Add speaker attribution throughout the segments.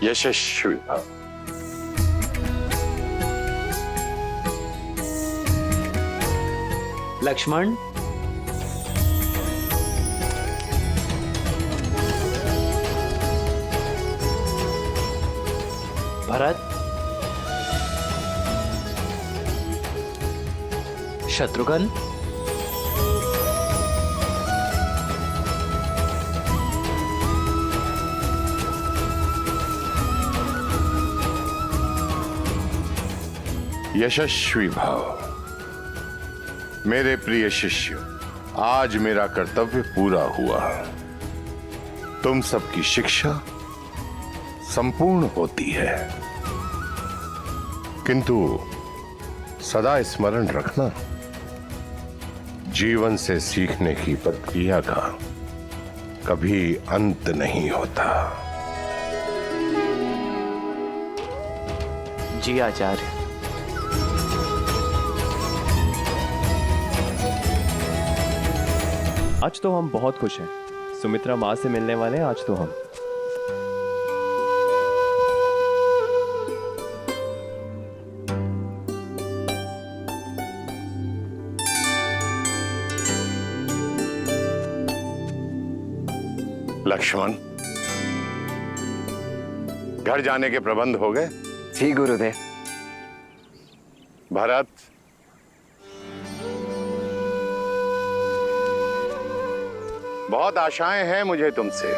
Speaker 1: यशस्वी भव।
Speaker 2: लक्ष्मण, भरत, शत्रुघ्न,
Speaker 1: यशस्वी भव। मेरे प्रिय शिष्यों, आज मेरा कर्तव्य पूरा हुआ। तुम सबकी शिक्षा संपूर्ण होती है, किंतु सदा स्मरण रखना, जीवन से सीखने की प्रक्रिया का कभी अंत नहीं होता।
Speaker 2: जी आचार्य।
Speaker 3: आज तो हम बहुत खुश हैं। सुमित्रा माँ से मिलने वाले हैं आज तो हम।
Speaker 1: लक्ष्मण, घर जाने के प्रबंध हो गए?
Speaker 2: जी गुरुदेव।
Speaker 1: भरत, बहुत आशाएं हैं मुझे तुमसे।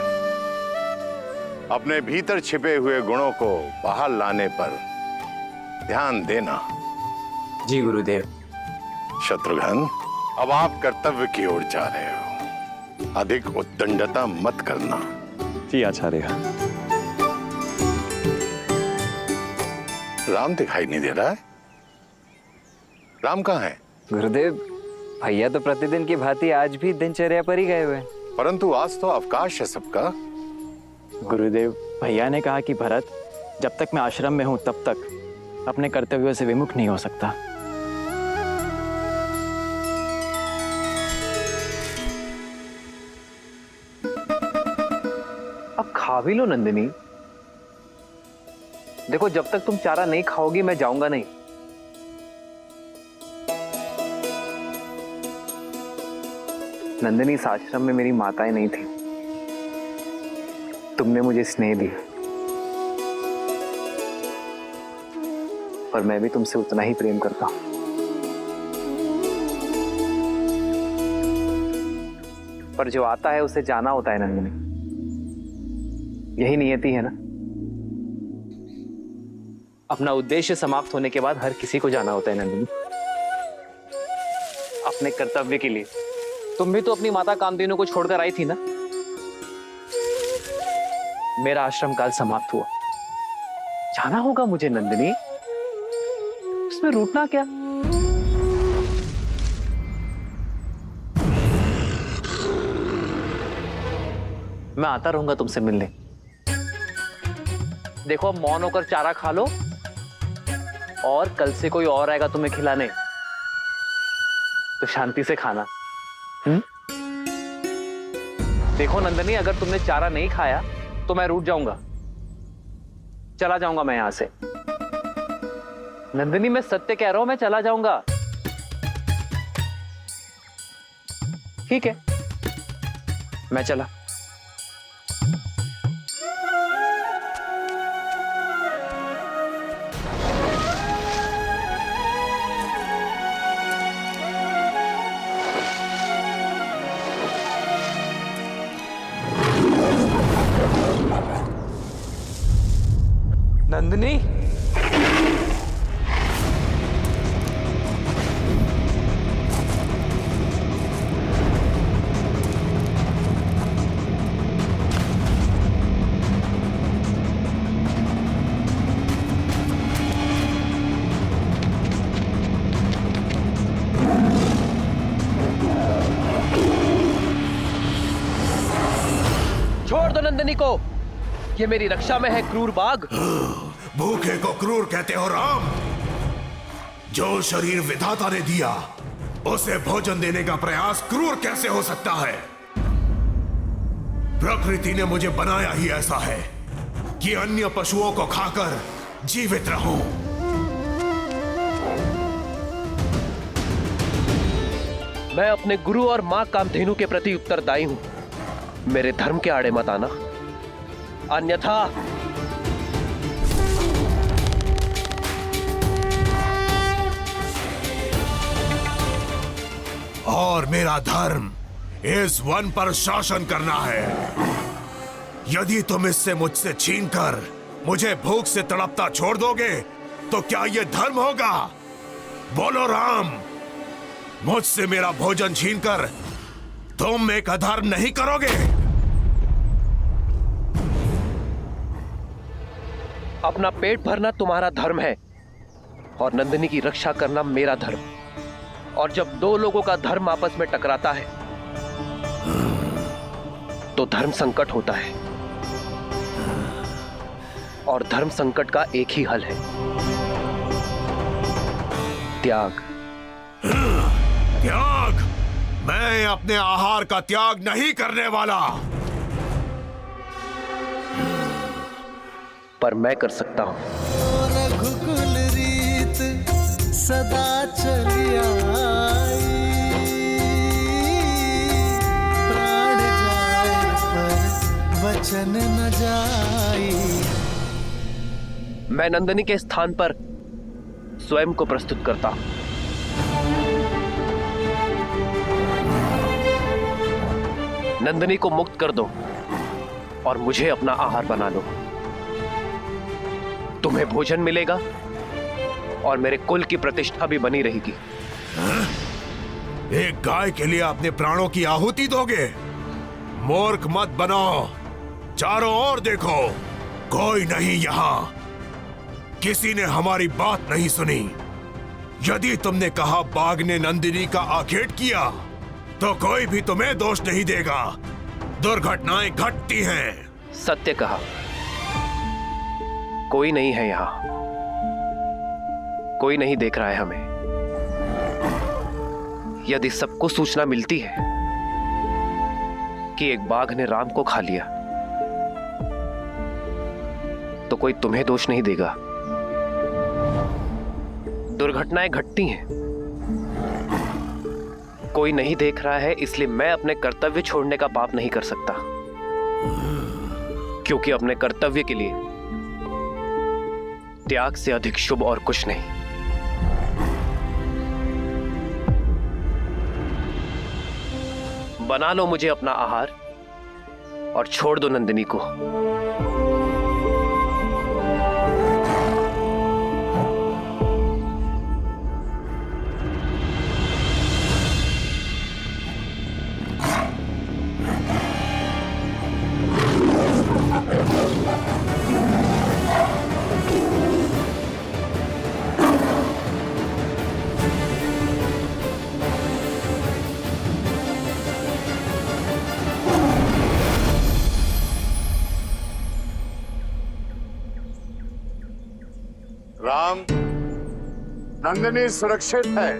Speaker 1: अपने भीतर छिपे हुए गुणों को बाहर लाने पर ध्यान देना।
Speaker 2: जी गुरुदेव।
Speaker 1: शत्रुघ्न, अब आप कर्तव्य की ओर जा रहे हो। अधिक उद्दंडता मत करना।
Speaker 3: जी आचार्य।
Speaker 1: राम दिखाई नहीं दे रहा है। राम कहाँ है?
Speaker 4: गुरुदेव, भैया तो प्रतिदिन की भांति आज भी दिनचर्या पर ही गए हुए हैं।
Speaker 1: परंतु आज तो अवकाश है सबका।
Speaker 2: गुरुदेव, भैया ने कहा कि भरत जब तक मैं आश्रम में हूं तब तक अपने कर्तव्यों से विमुख नहीं हो सकता।
Speaker 4: अब खा भी लो नंदिनी। देखो, जब तक तुम चारा नहीं खाओगी मैं जाऊंगा नहीं। नंदिनी, इस आश्रम में मेरी माताएं नहीं थी। तुमने मुझे स्नेह दिया और मैं भी तुमसे उतना ही प्रेम करता हूं। पर जो आता है उसे जाना होता है नंदिनी। यही नियति है ना। अपना उद्देश्य समाप्त होने के बाद हर किसी को जाना होता है नंदिनी, अपने कर्तव्य के लिए। तुम भी तो अपनी माता कामधेनु को छोड़कर आई थी ना। मेरा आश्रम काल समाप्त हुआ, जाना होगा मुझे नंदिनी। उसमें रूठना क्या? मैं आता रहूंगा तुमसे मिलने। देखो, अब मौन होकर चारा खा लो और कल से कोई और आएगा तुम्हें खिलाने तो शांति से खाना। देखो नंदिनी, अगर तुमने चारा नहीं खाया तो मैं रूठ जाऊंगा, चला जाऊंगा मैं यहां से। नंदिनी, मैं सत्य कह रहा हूं, मैं चला जाऊंगा। ठीक है, मैं चला। नंदिनी, छोड़ दो नंदिनी को। ये मेरी रक्षा में है क्रूर बाघ।
Speaker 5: भूखे को क्रूर कहते हो राम? जो शरीर विधाता ने दिया उसे भोजन देने का प्रयास क्रूर कैसे हो सकता है? प्रकृति ने मुझे बनाया ही ऐसा है। कि अन्य पशुओं को खाकर जीवित रहूं।
Speaker 4: मैं अपने गुरु और मां कामधेनु के प्रति उत्तरदायी हूं। मेरे धर्म के आड़े मत आना, अन्यथा
Speaker 5: और मेरा धर्म इस वन पर शासन करना है। यदि तुम इससे मुझसे छीनकर मुझे भूख से तड़पता छोड़ दोगे तो क्या यह धर्म होगा? बोलो राम, मुझसे मेरा भोजन छीनकर तुम एक अधर्म नहीं करोगे?
Speaker 4: अपना पेट भरना तुम्हारा धर्म है और नंदिनी की रक्षा करना मेरा धर्म। और जब दो लोगों का धर्म आपस में टकराता है तो धर्म संकट होता है, और धर्म संकट का एक ही हल है, त्याग।
Speaker 5: त्याग? मैं अपने आहार का त्याग नहीं करने वाला।
Speaker 4: पर मैं कर सकता हूं।
Speaker 6: रघुकुल रीत सदा चली आई, प्राण जाए पर वचन न जाई।
Speaker 4: मैं नंदिनी के स्थान पर स्वयं को प्रस्तुत करता हूं। नंदिनी को मुक्त कर दो और मुझे अपना आहार बना लो। तुम्हें भोजन मिलेगा और मेरे कुल की प्रतिष्ठा भी बनी रहेगी।
Speaker 5: एक गाय के लिए अपने प्राणों की आहुति दोगे? मूर्ख मत बनो। चारों ओर देखो, कोई नहीं यहाँ। किसी ने हमारी बात नहीं सुनी। यदि तुमने कहा बाघ ने नंदिनी का आखेट किया तो कोई भी तुम्हें दोष नहीं देगा। दुर्घटनाएं घटती हैं।
Speaker 4: सत्य कहा, कोई नहीं है यहां, कोई नहीं देख रहा है हमें। यदि सबको सूचना मिलती है कि एक बाघ ने राम को खा लिया तो कोई तुम्हें दोष नहीं देगा। दुर्घटनाएं घटती हैं, कोई नहीं देख रहा है, इसलिए मैं अपने कर्तव्य छोड़ने का पाप नहीं कर सकता, क्योंकि अपने कर्तव्य के लिए त्याग से अधिक शुभ और कुछ नहीं। बना लो मुझे अपना आहार और छोड़ दो नंदिनी को।
Speaker 1: राम, नंदिनी सुरक्षित है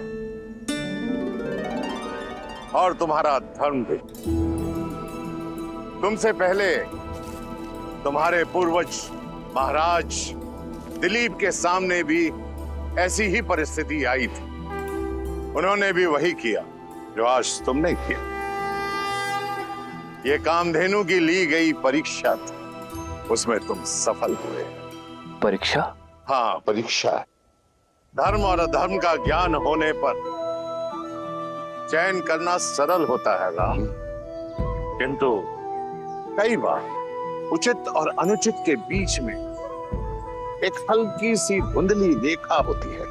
Speaker 1: और तुम्हारा धर्म भी। तुमसे पहले तुम्हारे पूर्वज महाराज दिलीप के सामने भी ऐसी ही परिस्थिति आई थी। उन्होंने भी वही किया जो आज तुमने किया। ये कामधेनु की ली गई परीक्षा थी, उसमें तुम सफल हुए।
Speaker 4: परीक्षा?
Speaker 1: हाँ, परीक्षा। धर्म और अधर्म का ज्ञान होने पर चयन करना सरल होता है राम, किंतु कई बार उचित और अनुचित के बीच में एक हल्की सी धुंधली रेखा होती है,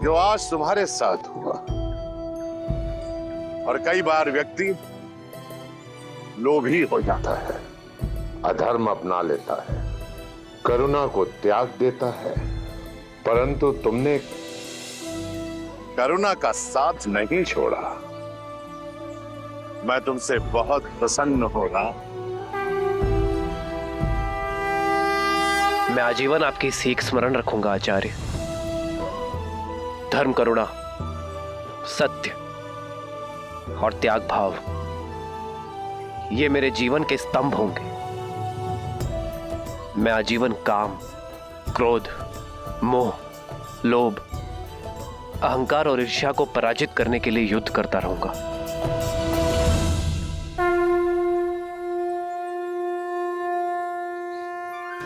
Speaker 1: जो आज तुम्हारे साथ हुआ। और कई बार व्यक्ति लोभी हो जाता है, अधर्म अपना लेता है, करुणा को त्याग देता है, परंतु तुमने करुणा का साथ नहीं छोड़ा। मैं तुमसे बहुत प्रसन्न हो रहा।
Speaker 4: मैं आजीवन आपकी सीख स्मरण रखूंगा आचार्य। धर्म, करुणा, सत्य और त्याग भाव, ये मेरे जीवन के स्तंभ होंगे। मैं आजीवन काम, क्रोध, मोह, लोभ, अहंकार और ईर्ष्या को पराजित करने के लिए युद्ध करता रहूंगा।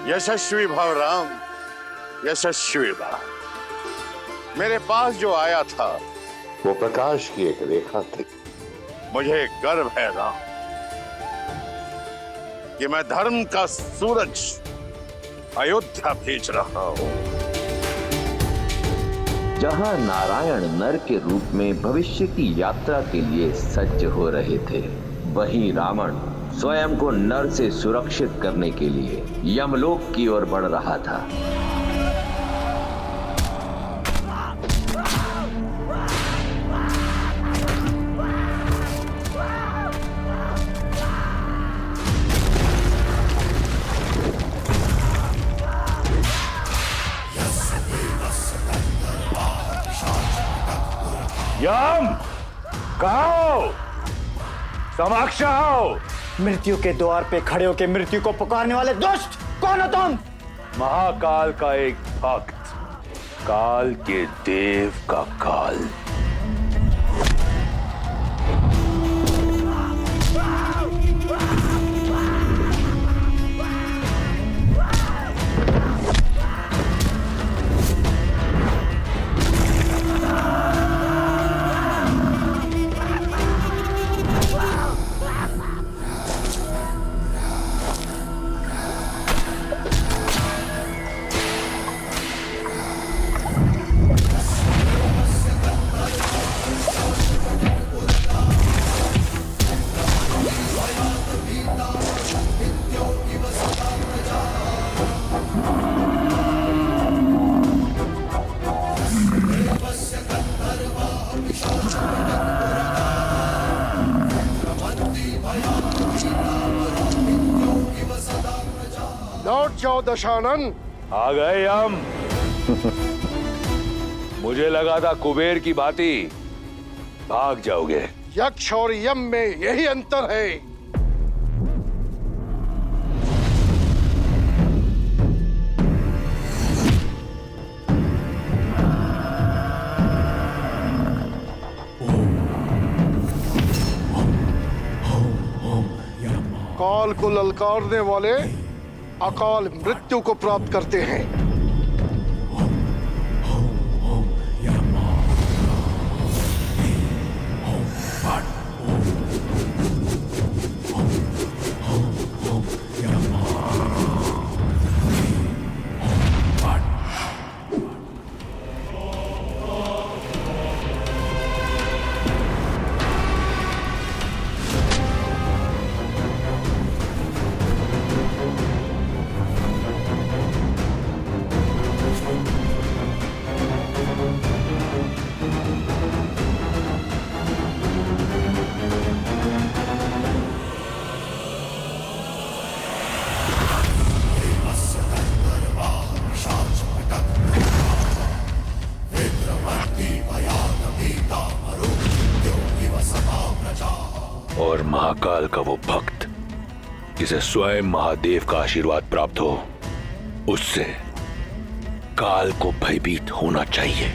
Speaker 1: यशस्वी भव राम, यशस्वी भव। मेरे पास जो आया था वो प्रकाश की एक रेखा थी। मुझे गर्व है राम कि मैं धर्म का सूरज अयोध्या भेज रहा हूं।
Speaker 7: जहां नारायण नर के रूप में भविष्य की यात्रा के लिए सज्ज हो रहे थे, वहीं रावण स्वयं को नर से सुरक्षित करने के लिए यमलोक की ओर बढ़ रहा था।
Speaker 1: यम, कहो, समक्ष आओ।
Speaker 2: मृत्यु के द्वार पे खड़े होकर मृत्यु को पुकारने वाले दुष्ट, कौन हो तुम?
Speaker 1: महाकाल का एक भक्त, काल के देव का काल।
Speaker 8: लौट जाओ दशानन।
Speaker 1: आ गए हम। मुझे लगा था कुबेर की भांति भाग जाओगे।
Speaker 8: यक्ष और यम में यही अंतर है। काल को ललकारने वाले अकाल मृत्यु को प्राप्त करते हैं।
Speaker 9: और महाकाल का वो भक्त जिसे स्वयं महादेव का आशीर्वाद प्राप्त हो, उससे काल को भयभीत होना चाहिए।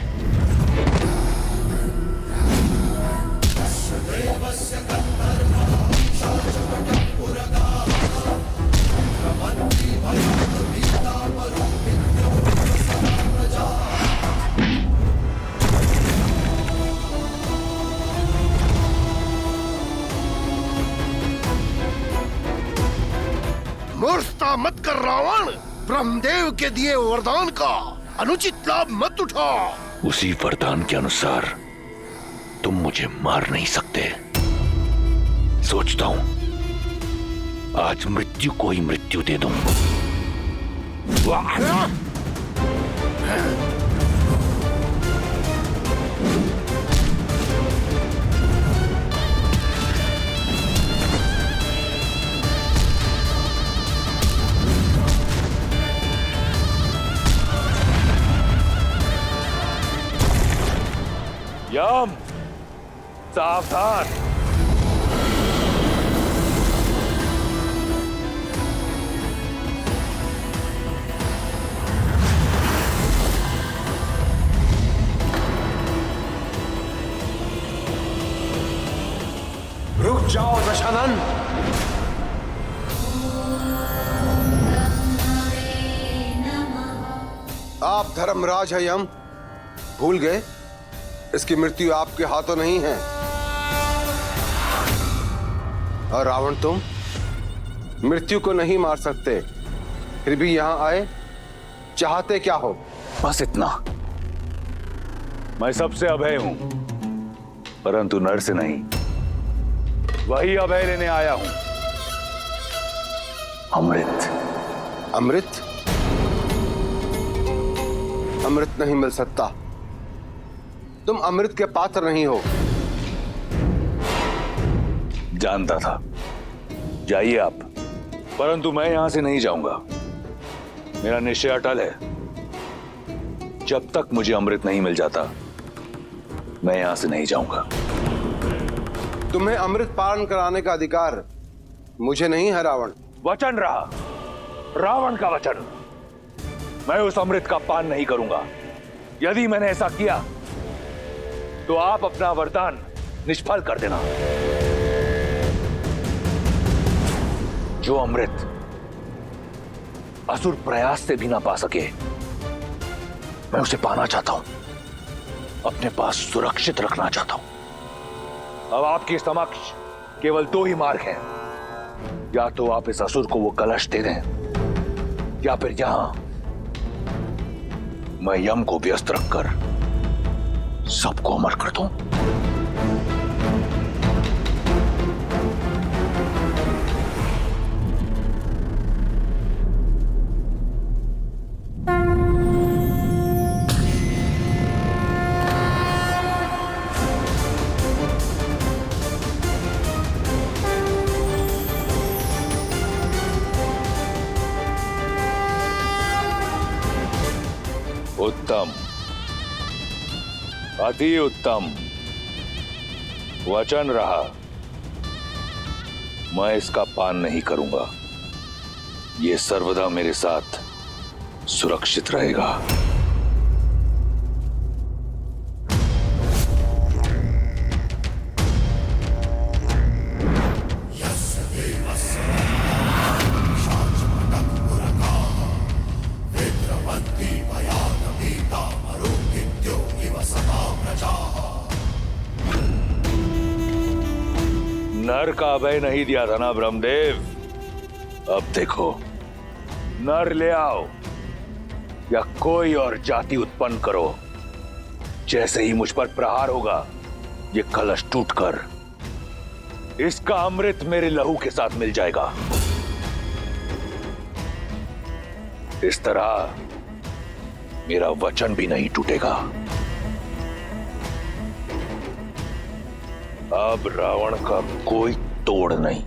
Speaker 8: मूर्खता मत कर रावण। ब्रह्मदेव के दिए वरदान का अनुचित लाभ मत उठा।
Speaker 9: उसी वरदान के अनुसार तुम मुझे मार नहीं सकते। सोचता हूं आज मृत्यु को ही मृत्यु दे दूं।
Speaker 1: यम, सावधान।
Speaker 8: जाओ दशानन। आप धर्मराज है यम, भूल गए इसकी मृत्यु आपके हाथों नहीं है। और रावण तुम मृत्यु को नहीं मार सकते, फिर भी यहां आए, चाहते क्या हो?
Speaker 9: बस इतना। मैं सबसे अभय हूं, परंतु नर से नहीं। वही अभय लेने आया हूं, अमृत।
Speaker 8: अमृत? अमृत नहीं मिल सकता, तुम अमृत के पात्र नहीं हो।
Speaker 9: जानता था। जाइए आप, परंतु मैं यहां से नहीं जाऊंगा। मेरा निश्चय अटल है, जब तक मुझे अमृत नहीं मिल जाता मैं यहां से नहीं जाऊंगा।
Speaker 8: तुम्हें अमृत पान कराने का अधिकार मुझे नहीं है रावण।
Speaker 9: वचन रहा, रावण का वचन। मैं उस अमृत का पान नहीं करूंगा। यदि मैंने ऐसा किया तो आप अपना वरदान निष्फल कर देना। जो अमृत असुर प्रयास से भी ना पा सके, मैं उसे पाना चाहता हूं, अपने पास सुरक्षित रखना चाहता हूं। अब आपके समक्ष केवल दो ही मार्ग हैं। या तो आप इस असुर को वो कलश दे दें, या फिर यहां मैं यम को व्यस्त रखकर सबको अमर कर दूं। उत्तम, अति उत्तम। वचन रहा, मैं इसका पान नहीं करूंगा। ये सर्वदा मेरे साथ सुरक्षित रहेगा। नर का अभय नहीं दिया था ना ब्रह्मदेव? अब देखो, नर ले आओ या कोई और जाति उत्पन्न करो, जैसे ही मुझ पर प्रहार होगा ये कलश टूटकर इसका अमृत मेरे लहू के साथ मिल जाएगा। इस तरह मेरा वचन भी नहीं टूटेगा। अब रावण का कोई तोड़ नहीं।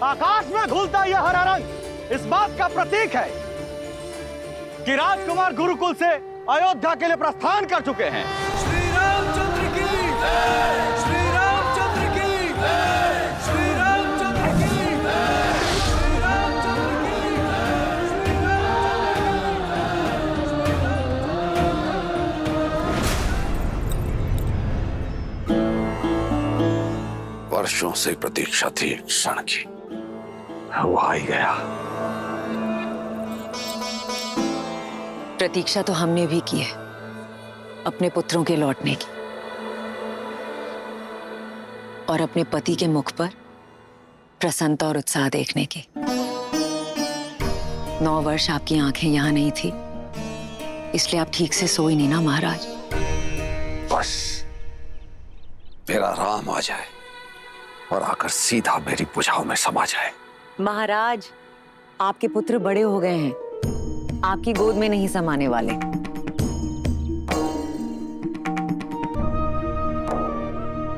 Speaker 10: आकाश में घुलता यह हरा रंग इस बात का प्रतीक है कि राजकुमार गुरुकुल से अयोध्या के लिए प्रस्थान कर चुके हैं।
Speaker 6: श्री रामचंद्र की जय, श्री रामचंद्र की जय, श्री रामचंद्र की जय, श्री रामचंद्र की
Speaker 1: जय। वर्षों से प्रतीक्षा थी एक क्षण की, वो आ ही गया।
Speaker 11: प्रतीक्षा तो हमने भी की है, अपने पुत्रों के लौटने की और अपने पति के मुख पर प्रसन्नता और उत्साह देखने की। 9 वर्ष आपकी आंखें यहां नहीं थी, इसलिए आप ठीक से सोई नहीं ना महाराज।
Speaker 1: बस मेरा राम आ जाए और आकर सीधा मेरी भुजाओं में समा जाए।
Speaker 11: महाराज, आपके पुत्र बड़े हो गए हैं, आपकी गोद में नहीं समाने वाले।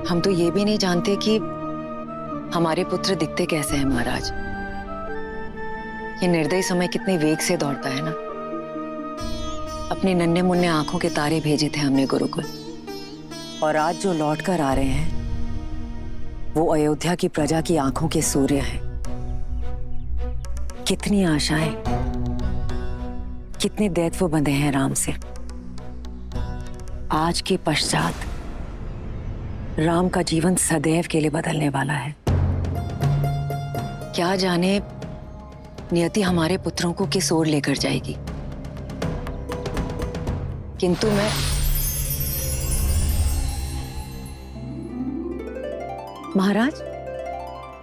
Speaker 11: हम तो ये भी नहीं जानते कि हमारे पुत्र दिखते कैसे हैं महाराज। ये निर्दयी समय कितने वेग से दौड़ता है ना। अपने नन्हे मुन्ने आंखों के तारे भेजे थे हमने गुरुकुल, और आज जो लौट कर आ रहे हैं वो अयोध्या की प्रजा की आंखों के सूर्य हैं। कितनी आशाएं, कितने दैत्व बंधे हैं राम से। आज के पश्चात राम का जीवन सदैव के लिए बदलने वाला है। क्या जाने नियति हमारे पुत्रों को किस ओर लेकर जाएगी। किंतु मैं महाराज,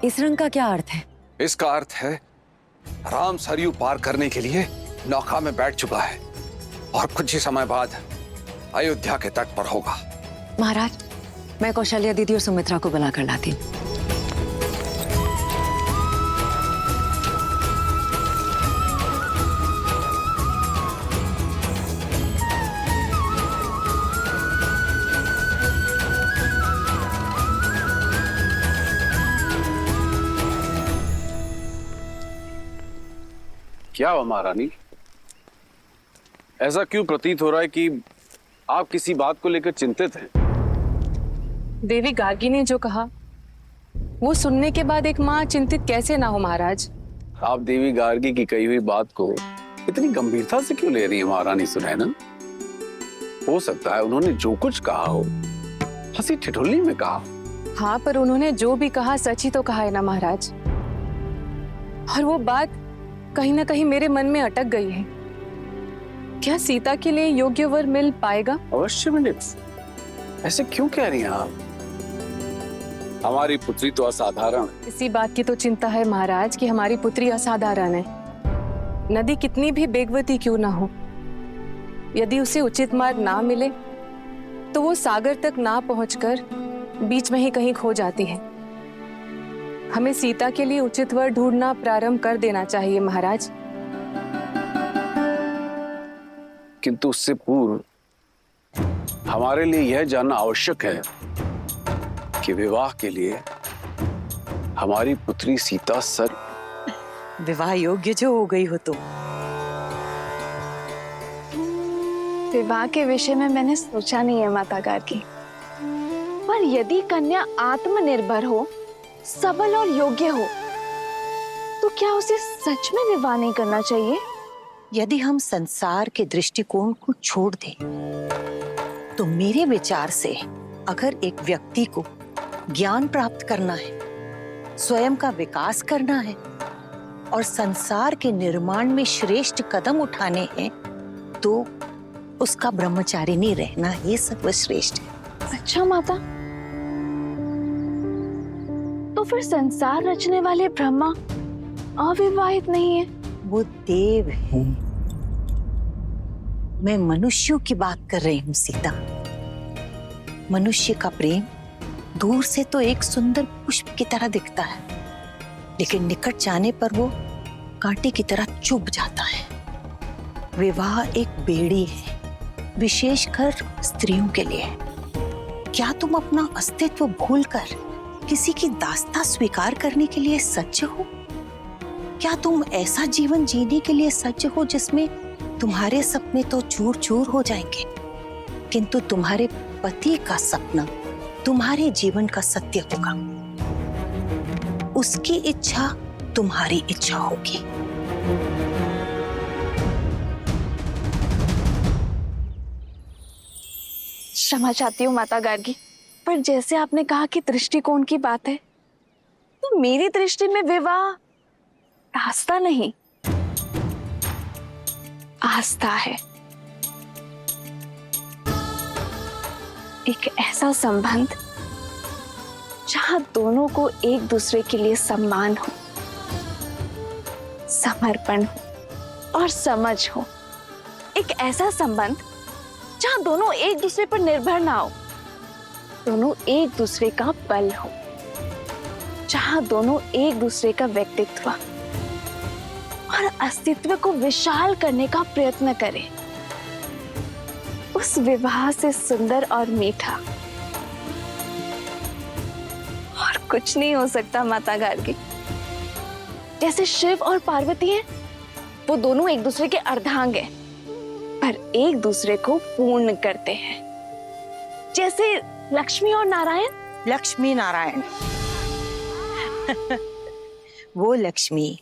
Speaker 11: इस रंग का क्या अर्थ है?
Speaker 8: इसका अर्थ है राम सरयू पार करने के लिए नौका में बैठ चुका है और कुछ ही समय बाद अयोध्या के तट पर होगा।
Speaker 11: महाराज, मैं कौशल्या दीदी और सुमित्रा को बुलाकर लाती हूँ।
Speaker 12: क्या हुआ महारानी? ऐसा क्यों प्रतीत हो रहा है कि आप किसी बात को लेकर चिंतित हैं?
Speaker 13: देवी गार्गी ने जो कहा वो सुनने के बाद एक माँ चिंतित कैसे ना हो महाराज।
Speaker 12: आप देवी गार्गी की कही हुई बात को इतनी गंभीरता से क्यों ले रही है महारानी सुनैना? हो सकता है उन्होंने जो कुछ कहा हो हंसी ठिठुल्ली में कहा।
Speaker 13: हाँ, पर उन्होंने जो भी कहा सच ही तो कहा है ना महाराज। और वो बात कहीं ना कहीं मेरे मन में अटक गई है। क्या सीता के लिए योग्य वर मिल पाएगा?
Speaker 12: अवश्य मिले। ऐसे क्यों कह रही हैं आप? हमारी पुत्री तो असाधारण है।
Speaker 13: इसी बात की तो चिंता है महाराज कि हमारी पुत्री असाधारण है। नदी कितनी भी बेगवती क्यों ना हो, यदि उसे उचित मार्ग ना मिले तो वो सागर तक ना पहुंचकर बीच में ही कहीं खो जाती है। हमें सीता के लिए उचित वर ढूंढना प्रारंभ कर देना चाहिए महाराज।
Speaker 12: किंतु उससे पूर्व हमारे लिए यह जानना आवश्यक है कि विवाह के लिए हमारी पुत्री सीता सर
Speaker 11: विवाह योग्य जो हो गई हो तो।
Speaker 14: विवाह के विषय में मैंने सोचा नहीं है माता गार्गी, पर यदि कन्या आत्मनिर्भर हो, सबल और योग्य हो, तो क्या उसे सच में विवाह नहीं करना चाहिए?
Speaker 15: यदि हम संसार के दृष्टिकोण को छोड़ दें तो मेरे विचार से अगर एक व्यक्ति को ज्ञान प्राप्त करना है, स्वयं का विकास करना है और संसार के निर्माण में श्रेष्ठ कदम उठाने हैं, तो उसका ब्रह्मचारिणी रहना ही सर्वश्रेष्ठ है।
Speaker 14: अच्छा माता, तो फिर संसार रचने वाले ब्रह्मा अविवाहित नहीं है?
Speaker 15: वो देव है, मैं मनुष्यों की बात कर रही हूँ सीता। मनुष्य का प्रेम दूर से तो एक सुंदर पुष्प की तरह दिखता है, लेकिन निकट जाने पर वो कांटे की तरह चुभ जाता है। विवाह एक बेड़ी है, विशेषकर स्त्रियों के लिए। क्या तुम अपना अस्तित्व भूलकर किसी की दास्ता स्वीकार करने के लिए सज्ज हो? क्या तुम ऐसा जीवन जीने के लिए सज्ज हो जिसमें तुम्हारे सपने तो चूर चूर हो जाएंगे, किंतु तुम्हारे पति का सपना तुम्हारे जीवन का सत्य होगा। उसकी इच्छा तुम्हारी इच्छा होगी।
Speaker 14: क्षमा चाहती हूँ माता गार्गी, पर जैसे आपने कहा कि दृष्टिकोण की बात है, तो मेरी दृष्टि में विवाह आस्था नहीं, आस्था है। एक ऐसा संबंध जहां दोनों को एक दूसरे के लिए सम्मान हो, समर्पण हो और समझ हो। एक ऐसा संबंध जहां दोनों एक दूसरे पर निर्भर ना हो, दोनों एक दूसरे का बल हो, जहां दोनों एक दूसरे का व्यक्तित्व और अस्तित्व को विशाल करने का प्रयत्न करें। उस विवाह से सुंदर और मीठा और कुछ नहीं हो सकता माता गार्गी। जैसे शिव और पार्वती हैं, वो दोनों एक दूसरे के अर्धांग हैं, पर एक दूसरे को पूर्ण करते हैं। जैसे लक्ष्मी और नारायण।
Speaker 15: लक्ष्मी नारायण वो लक्ष्मी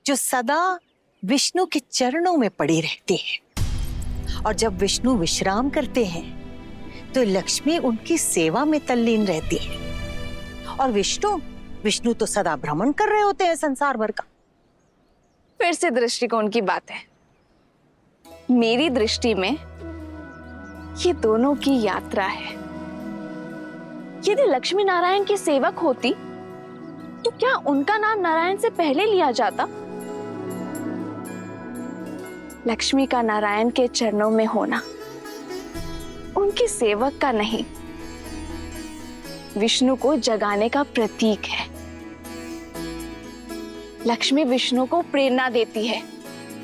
Speaker 15: जो सदा विष्णु के चरणों में पड़ी रहती है, और जब विष्णु विश्राम करते हैं तो लक्ष्मी उनकी सेवा में तल्लीन रहती है। और विष्णु तो सदा भ्रमण कर रहे होते हैं संसार भर का।
Speaker 14: फिर से दृष्टिकोण की बात है। मेरी दृष्टि में ये दोनों की यात्रा है। यदि लक्ष्मी नारायण की सेवक होती तो क्या उनका नाम नारायण से पहले लिया जाता? लक्ष्मी का नारायण के चरणों में होना उनके सेवक का नहीं, विष्णु को जगाने का प्रतीक है। लक्ष्मी विष्णु को प्रेरणा देती है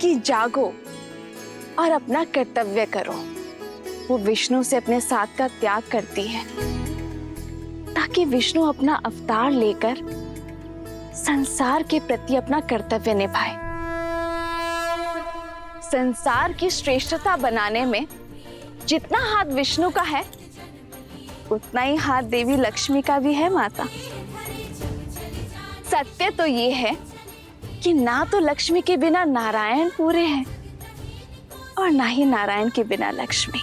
Speaker 14: कि जागो और अपना कर्तव्य करो। वो विष्णु से अपने साथ का त्याग करती है ताकि विष्णु अपना अवतार लेकर संसार के प्रति अपना कर्तव्य निभाए। संसार की श्रेष्ठता बनाने में जितना हाथ विष्णु का है उतना ही हाथ देवी लक्ष्मी का भी है माता। सत्य तो ये है कि ना तो लक्ष्मी के बिना नारायण पूरे हैं और ना ही नारायण के बिना लक्ष्मी।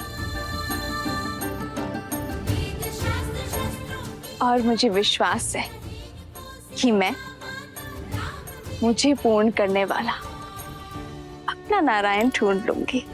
Speaker 14: और मुझे विश्वास है कि मैं मुझे पूर्ण करने वाला अपना नारायण ढूंढ लूंगी।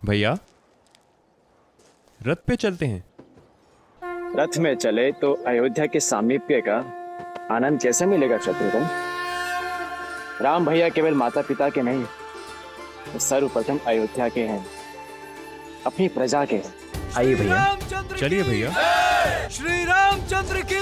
Speaker 3: भैया रथ पे चलते हैं।
Speaker 2: रथ में चले तो अयोध्या के सामीप्य का आनंद कैसे मिलेगा शत्रुघ्न? राम भैया केवल माता पिता के नहीं, तो सर्वप्रथम अयोध्या के हैं, अपनी प्रजा के हैं। आइए भैया,
Speaker 3: चलिए भैया।
Speaker 6: श्री रामचंद्र की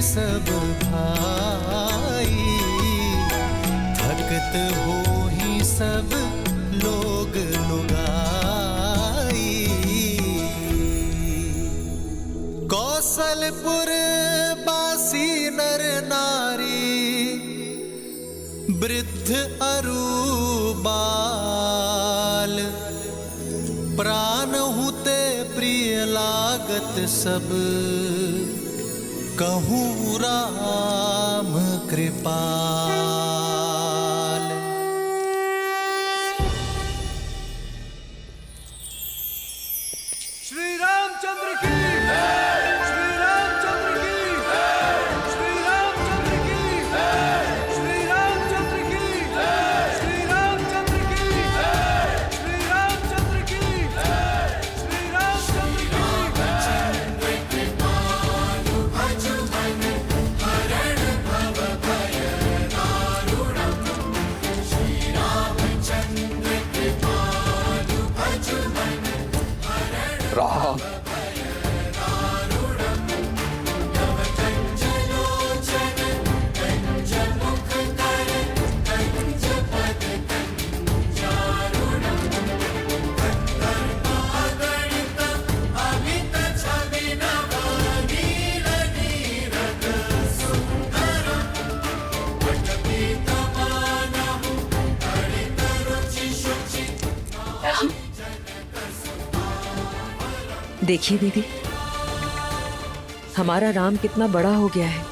Speaker 16: सब भाई थकत हो ही सब लोग लुगाई। कौशलपुर बासी नर नारी वृद्ध अरु बाल प्राण हुते प्रिय लागत सब कहूँ राम कृपाल।
Speaker 6: श्री रामचंद्र की, श्री रामचंद्र की।
Speaker 11: देखिए दीदी, हमारा राम कितना बड़ा हो गया है।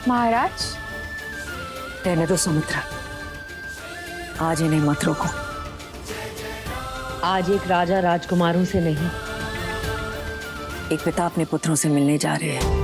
Speaker 14: महाराज,
Speaker 11: रहने दो सुमित्रा, आज इन्हें मत रोको। आज एक राजा राजकुमारों से नहीं, एक पिता अपने पुत्रों से मिलने जा रहे हैं।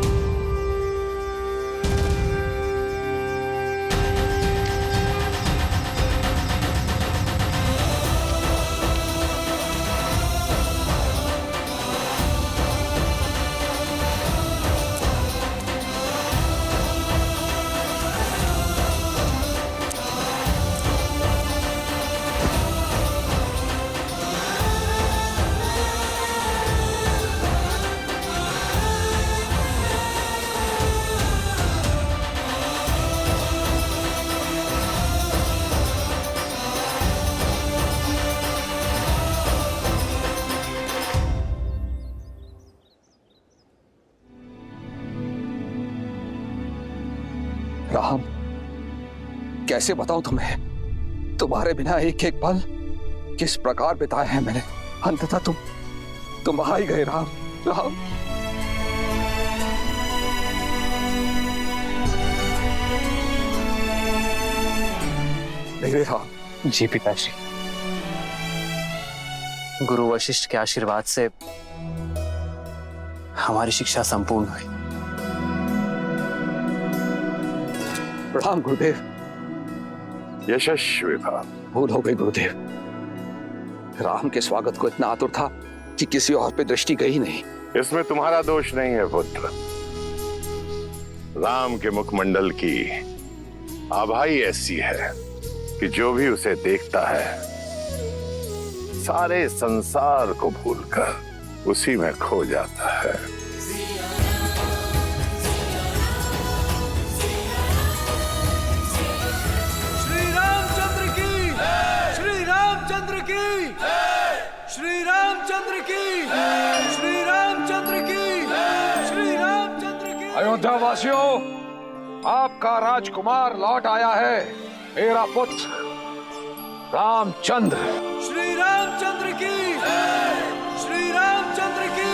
Speaker 8: राम, कैसे बताऊं तुम्हें, तुम्हारे बिना एक एक पल किस प्रकार बिताए हैं मैंने। अंततः तुम आ ही गए राम। राम, मेरे राम।
Speaker 2: जी पिताश्री, गुरु वशिष्ठ के आशीर्वाद से हमारी शिक्षा संपूर्ण हुई।
Speaker 8: प्रणाम गुरुदेव।
Speaker 1: यशस्वी भव।
Speaker 8: भूल हो गई गुरुदेव, राम के स्वागत को इतना आतुर था कि किसी और पे दृष्टि गई नहीं।
Speaker 1: इसमें तुम्हारा दोष नहीं है पुत्र। राम के मुखमंडल की आभा ही ऐसी है कि जो भी उसे देखता है सारे संसार को भूलकर उसी में खो जाता है।
Speaker 6: श्री रामचंद्र की, श्री रामचंद्र की, श्री रामचंद्र की, श्री रामचंद्र की, श्री रामचंद्र की।
Speaker 8: अयोध्या वासियों, आपका राजकुमार लौट आया है, मेरा पुत्र रामचंद्र।
Speaker 6: श्री रामचंद्र की, श्री रामचंद्र की।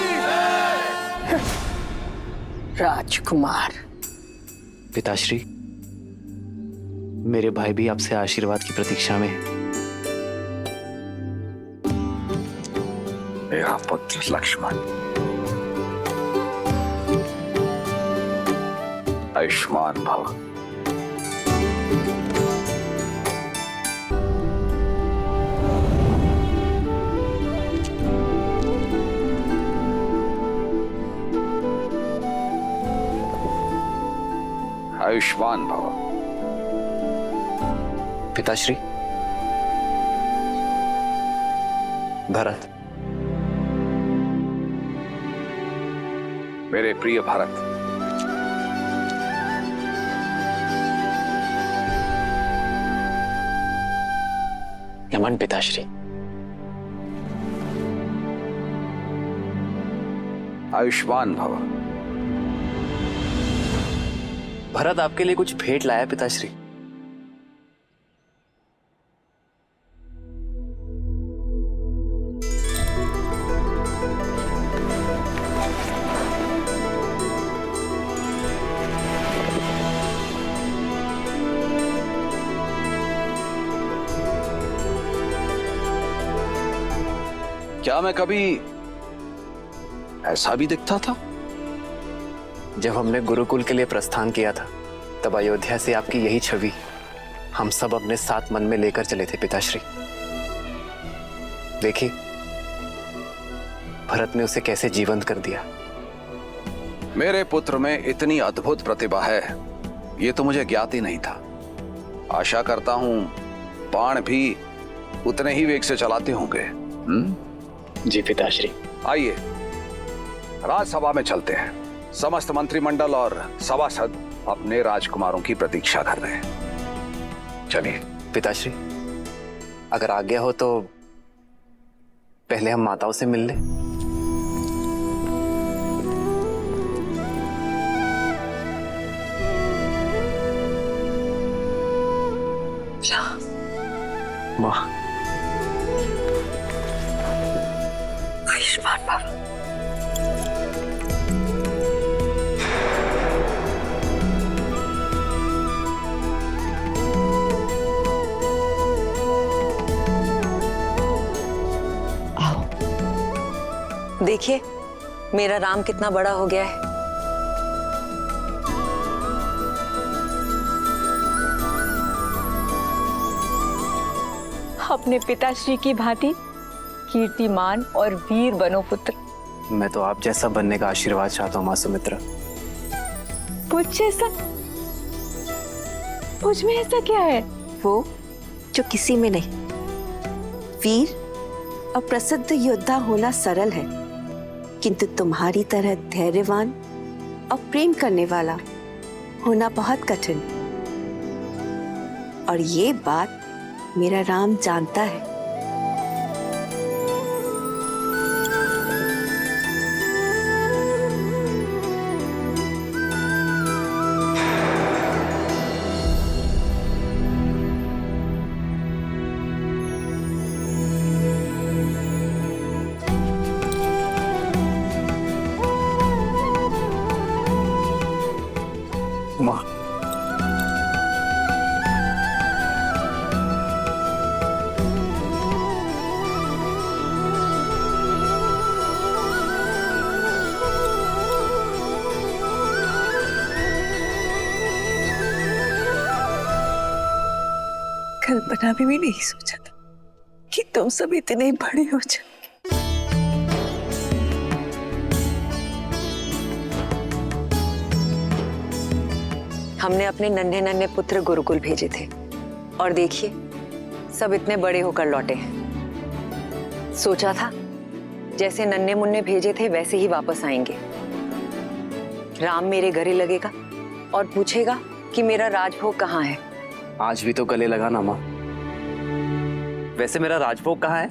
Speaker 15: राजकुमार।
Speaker 2: पिताश्री, मेरे भाई भी आपसे आशीर्वाद की प्रतीक्षा में है।
Speaker 8: मेरा पुत्र लक्ष्मण, आयुष्मान भव। आयुष्मान भव।
Speaker 2: पिताश्री, भरत।
Speaker 8: मेरे प्रिय भरत,
Speaker 2: नमन पिताश्री।
Speaker 8: आयुष्मान भव।
Speaker 2: भरत आपके लिए कुछ भेंट लाया पिताश्री।
Speaker 12: क्या मैं कभी ऐसा भी दिखता था?
Speaker 2: जब हमने गुरुकुल के लिए प्रस्थान किया था तब अयोध्या से आपकी यही छवि हम सब अपने साथ मन में लेकर चले थे पिताश्री। देखिए, भरत ने उसे कैसे जीवंत कर दिया।
Speaker 12: मेरे पुत्र में इतनी अद्भुत प्रतिभा है, ये तो मुझे ज्ञात ही नहीं था। आशा करता हूं बाण भी उतने ही वेग से चलाते होंगे।
Speaker 2: जी पिताश्री।
Speaker 12: आइए राजसभा में चलते हैं। समस्त मंत्रिमंडल और सभासद अपने राजकुमारों की प्रतीक्षा कर रहे हैं। चलिए।
Speaker 2: पिताश्री, अगर आज्ञा हो तो पहले हम माताओं से मिल लें। माँ,
Speaker 11: आयुष्मान बाबा। देखिए मेरा राम कितना बड़ा हो गया है।
Speaker 17: अपने पिताश्री की भांति कीर्तिमान और वीर बनो पुत्र।
Speaker 2: मैं तो आप जैसा बनने का आशीर्वाद चाहता हूँ माँ सुमित्रा।
Speaker 17: मुझ जैसा? मुझ में ऐसा क्या है?
Speaker 15: वो जो किसी में नहीं। वीर और प्रसिद्ध योद्धा होना सरल है, किंतु तुम्हारी तरह धैर्यवान और प्रेम करने वाला होना बहुत कठिन। और ये बात मेरा राम जानता है।
Speaker 2: माँ,
Speaker 15: कल्पना भी नहीं सोचा था कि तुम सब इतने बड़े हो जाओ।
Speaker 11: हमने अपने नन्हे नन्हे पुत्र गुरुकुल भेजे थे और देखिए सब इतने बड़े होकर लौटे हैं। सोचा था जैसे नन्हे मुन्ने भेजे थे वैसे ही वापस आएंगे। राम मेरे गले लगेगा और पूछेगा कि मेरा राजभोग कहाँ है।
Speaker 2: आज भी तो गले लगा ना माँ। वैसे मेरा राजभोग कहाँ है?